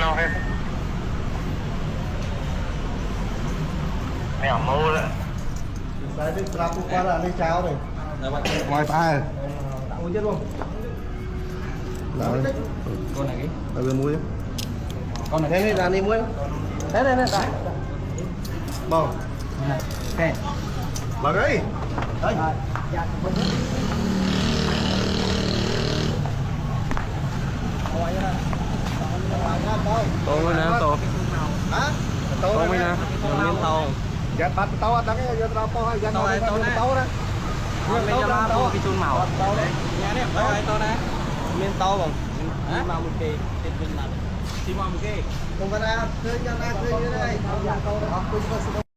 nào hết mẹ mô đấy đấy đi ra phụ qua là đi cháo này ngoài tay uống chết luôn đấy con này cái đây muối con này đây là đi muối đấy đây đây đây bông ok vào đây đây tô mới nè tô hả tô mới nè miếng tô dạ bắt tao ăn cái giờ tao có giờ tô này tô này tao đó mình cho nó mua cái chun màu tô đấy nhà này tô này tô này miếng tô bằng mà một kỳ tiền bình là chỉ mà một kỳ không phải là chơi cho na chơi như thế này